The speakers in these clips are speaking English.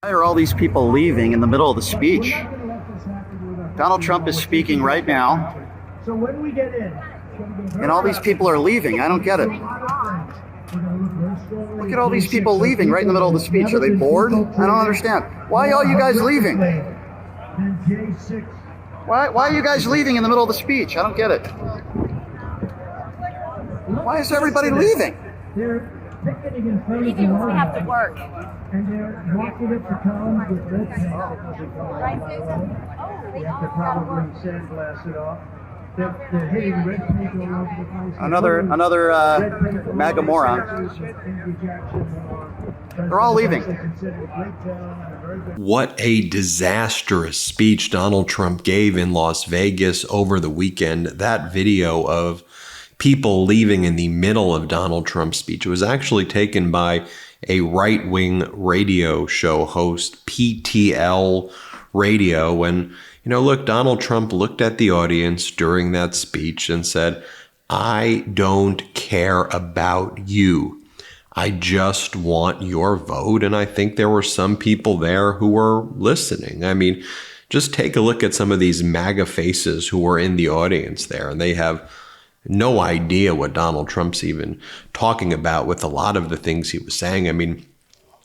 Why are all these people leaving in the middle of the speech? Donald Trump is speaking right now, and all these people are leaving. I don't get it. Look at all these people leaving right in the middle of the speech. Are they bored? I don't understand. Why are you guys leaving? Why are you guys leaving in the middle of the speech? I don't get it. Why is everybody leaving? They're picketing in front of the we have to work. And they're walking up to columns with red paint that doesn't come out. You have to probably sandblast it off. They're hitting red paint all over the place. Another MAGA moron. They're all leaving. What a disastrous speech Donald Trump gave in Las Vegas over the weekend. That video of people leaving in the middle of Donald Trump's speech. It was actually taken by a right-wing radio show host, PTL Radio. And, look, Donald Trump looked at the audience during that speech and said, "I don't care about you. I just want your vote." And I think there were some people there who were listening. I mean, just take a look at some of these MAGA faces who were in the audience there, and they have no idea what Donald Trump's even talking about with a lot of the things he was saying. I mean,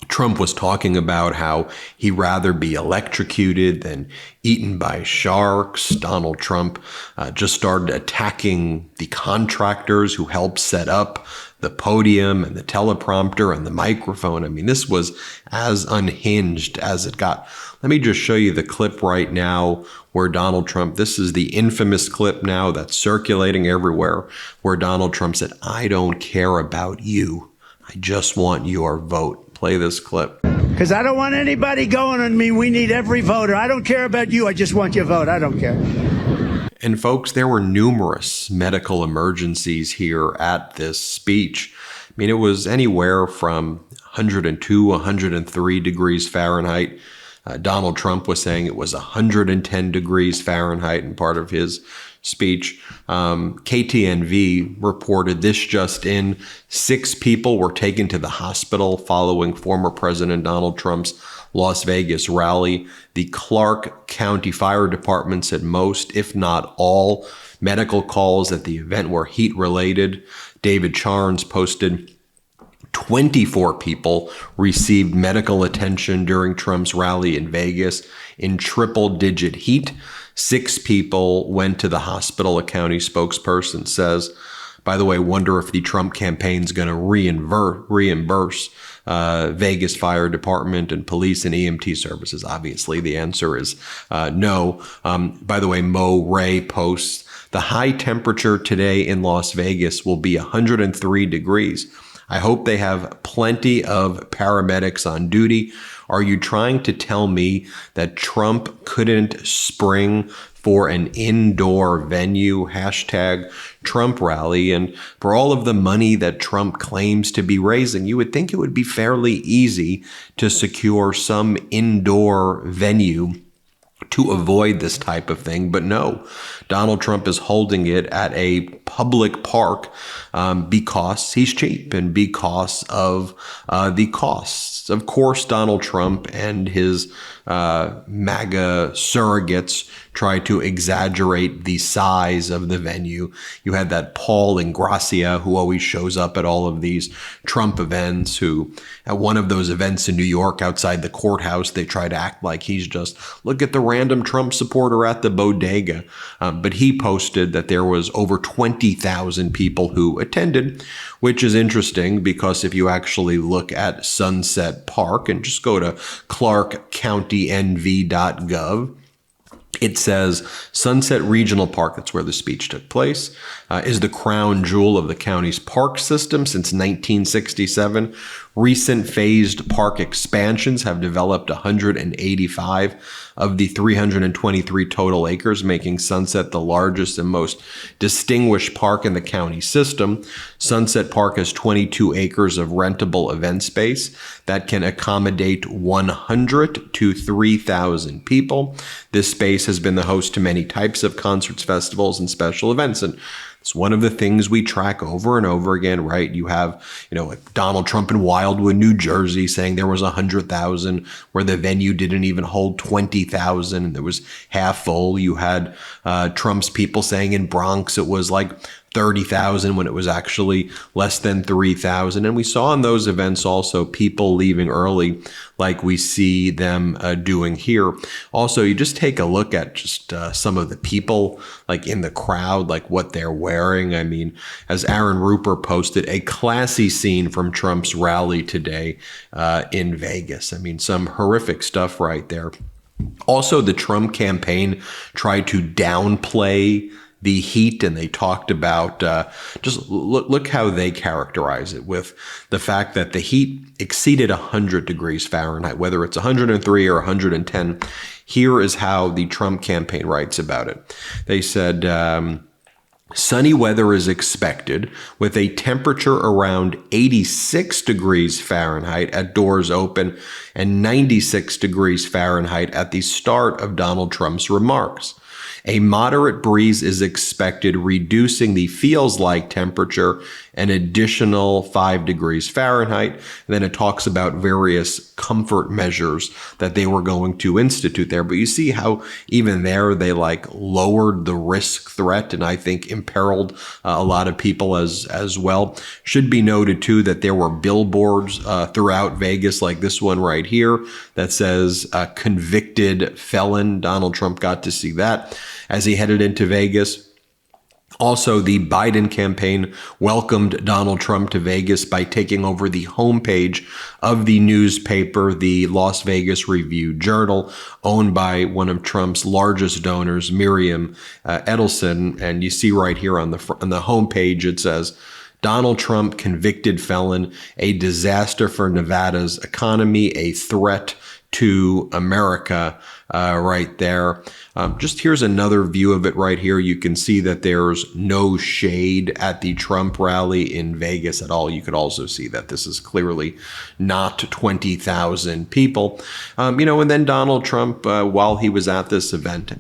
Trump was talking about how he'd rather be electrocuted than eaten by sharks. Donald Trump just started attacking the contractors who helped set up the podium and the teleprompter and the microphone. I mean, this was as unhinged as it got. Let me just show you the clip right now where Donald Trump, this is the infamous clip now that's circulating everywhere, where Donald Trump said, "I don't care about you. I just want your vote." Play this clip. Because I don't want anybody going on me. We need every voter. I don't care about you. I just want your vote. I don't care. And folks, there were numerous medical emergencies here at this speech. I mean, it was anywhere from 102, 103 degrees Fahrenheit. Donald Trump was saying it was 110 degrees Fahrenheit in part of his speech. KTNV reported this just in: 6 people were taken to the hospital following former President Donald Trump's Las Vegas rally. The Clark County Fire Department said most, if not all, medical calls at the event were heat-related. David Charnes posted 24 people received medical attention during Trump's rally in Vegas in triple-digit heat. 6 people went to the hospital, a county spokesperson says. By the way, wonder if the Trump campaign's going to reimburse Vegas Fire Department and police and EMT services. Obviously, the answer is no. By the way, Mo Ray posts, "The high temperature today in Las Vegas will be 103 degrees. I hope they have plenty of paramedics on duty. Are you trying to tell me that Trump couldn't spring for an indoor venue, hashtag Trump rally?" And for all of the money that Trump claims to be raising, you would think it would be fairly easy to secure some indoor venue to avoid this type of thing. But no, Donald Trump is holding it at a public park because he's cheap and because of the costs. Of course, Donald Trump and his MAGA surrogates try to exaggerate the size of the venue. You had that Paul Ingrassia who always shows up at all of these Trump events, who at one of those events in New York outside the courthouse, they try to act like he's just, look at the random Trump supporter at the bodega. But he posted that there was over 20,000 people who attended, which is interesting because if you actually look at Sunset Park and just go to clarkcountynv.gov, it says Sunset Regional Park, that's where the speech took place, is the crown jewel of the county's park system since 1967. Recent phased park expansions have developed 185 of the 323 total acres, making Sunset the largest and most distinguished park in the county system. Sunset Park has 22 acres of rentable event space that can accommodate 100 to 3,000 people. This space has been the host to many types of concerts, festivals, and special events. And It's one of the things we track over and over again, right? You have, like Donald Trump in Wildwood, New Jersey, saying there was 100,000 where the venue didn't even hold 20,000 and there was half full. You had Trump's people saying in Bronx it was like 30,000 when it was actually less than 3,000. And we saw in those events also people leaving early like we see them doing here. Also, you just take a look at just some of the people like in the crowd, like what they're wearing. I mean, as Aaron Rupert posted, a classy scene from Trump's rally today in Vegas. I mean, some horrific stuff right there. Also, the Trump campaign tried to downplay the heat, and they talked about just look how they characterize it, with the fact that the heat exceeded 100 degrees Fahrenheit, whether it's 103 or 110. Here is how the Trump campaign writes about it. They said, sunny weather is expected with a temperature around 86 degrees Fahrenheit at doors open and 96 degrees Fahrenheit at the start of Donald Trump's remarks. A moderate breeze is expected, reducing the feels like temperature an additional 5 degrees Fahrenheit. And then it talks about various comfort measures that they were going to institute there. But you see how even there they like lowered the risk threat, and I think imperiled a lot of people as well. Should be noted too that there were billboards throughout Vegas, like this one right here that says convicted felon. Donald Trump got to see that as he headed into Vegas. Also, the Biden campaign welcomed Donald Trump to Vegas by taking over the homepage of the newspaper, the Las Vegas Review-Journal, owned by one of Trump's largest donors, Miriam Edelson. And you see right here on the homepage, it says, Donald Trump, convicted felon, a disaster for Nevada's economy, a threat to America, right there. Just here's another view of it right here. You can see that there's no shade at the Trump rally in Vegas at all. You could also see that this is clearly not 20,000 people. And then Donald Trump, while he was at this event,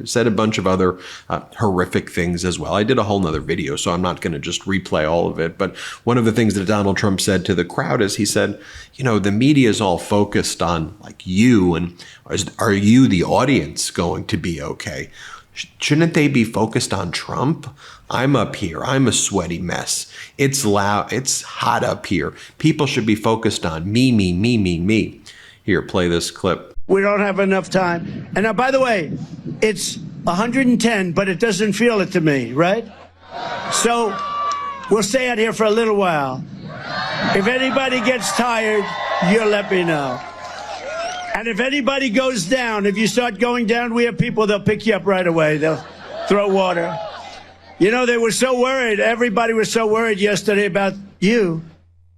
said a bunch of other horrific things as well. I did a whole nother video, so I'm not going to just replay all of it. But one of the things that Donald Trump said to the crowd is he said, the media is all focused on like you, and are you, the audience, going to be okay? Shouldn't they be focused on Trump? I'm up here. I'm a sweaty mess. It's loud. It's hot up here. People should be focused on me, me, me, me, me. Here, play this clip. We don't have enough time. And now, by the way, it's 110, but it doesn't feel it to me, right? So we'll stay out here for a little while. If anybody gets tired, you'll let me know. And if anybody goes down, if you start going down, we have people, they'll pick you up right away. They'll throw water. They were so worried. Everybody was so worried yesterday about you.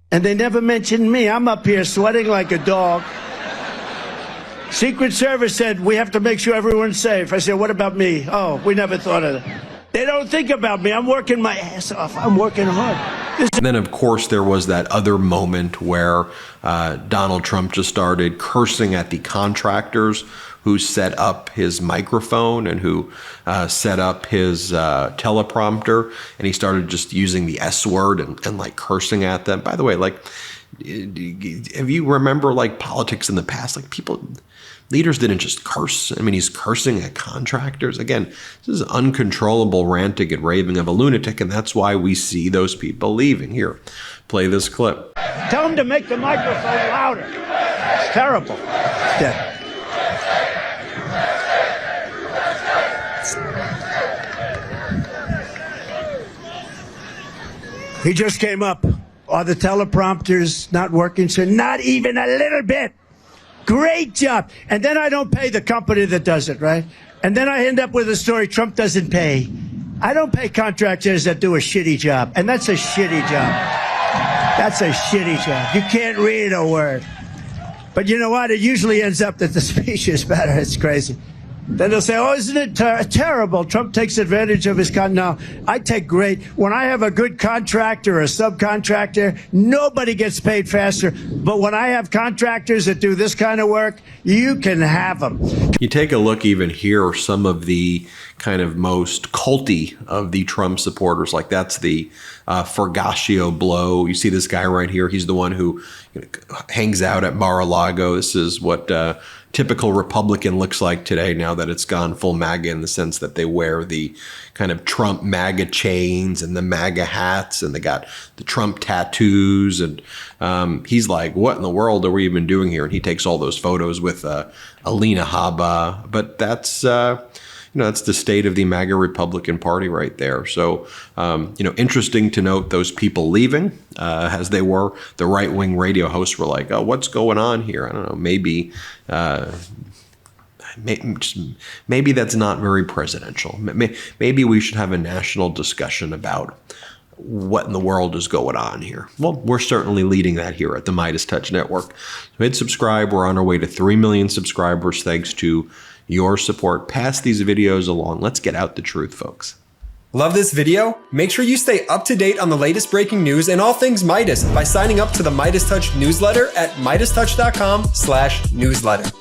And they never mentioned me. I'm up here sweating like a dog. Secret Service said, we have to make sure everyone's safe. I said, what about me? Oh, we never thought of that. They don't think about me. I'm working my ass off. I'm working hard. And then, of course, there was that other moment where Donald Trump just started cursing at the contractors who set up his microphone and who set up his teleprompter. And he started just using the S word and like cursing at them. By the way, like, if you remember like politics in the past, like leaders didn't just curse. He's cursing at contractors. Again, this is uncontrollable ranting and raving of a lunatic, and that's why we see those people leaving. Here, play this clip. Tell them to make the microphone louder. It's terrible. Yeah. He just came up. Are the teleprompters not working, sir? Not even a little bit. Great job. And then I don't pay the company that does it, right? And then I end up with a story Trump doesn't pay. I don't pay contractors that do a shitty job. And that's a shitty job. That's a shitty job. You can't read a word. But you know what? It usually ends up that the speech is better. It's crazy. Then they'll say, oh, isn't it terrible? Trump takes advantage of his No, I take great. When I have a good contractor or a subcontractor, nobody gets paid faster. But when I have contractors that do this kind of work, you can have them. You take a look even here, some of the kind of most culty of the Trump supporters, like that's the Fergaccio blow. You see this guy right here. He's the one who hangs out at Mar-a-Lago. This is what typical Republican looks like today, now that it's gone full MAGA, in the sense that they wear the kind of Trump MAGA chains and the MAGA hats, and they got the Trump tattoos. And he's like, what in the world are we even doing here? And he takes all those photos with Alina Habba. But that's that's the state of the MAGA Republican Party right there. So, interesting to note those people leaving, as they were. The right-wing radio hosts were like, oh, what's going on here? I don't know, maybe that's not very presidential. Maybe we should have a national discussion about what in the world is going on here. Well, we're certainly leading that here at the MeidasTouch Network. So hit subscribe. We're on our way to 3 million subscribers thanks to your support. Pass these videos along. Let's get out the truth, folks. Love this video? Make sure you stay up to date on the latest breaking news and all things Meidas by signing up to the MeidasTouch newsletter at MeidasTouch.com/newsletter.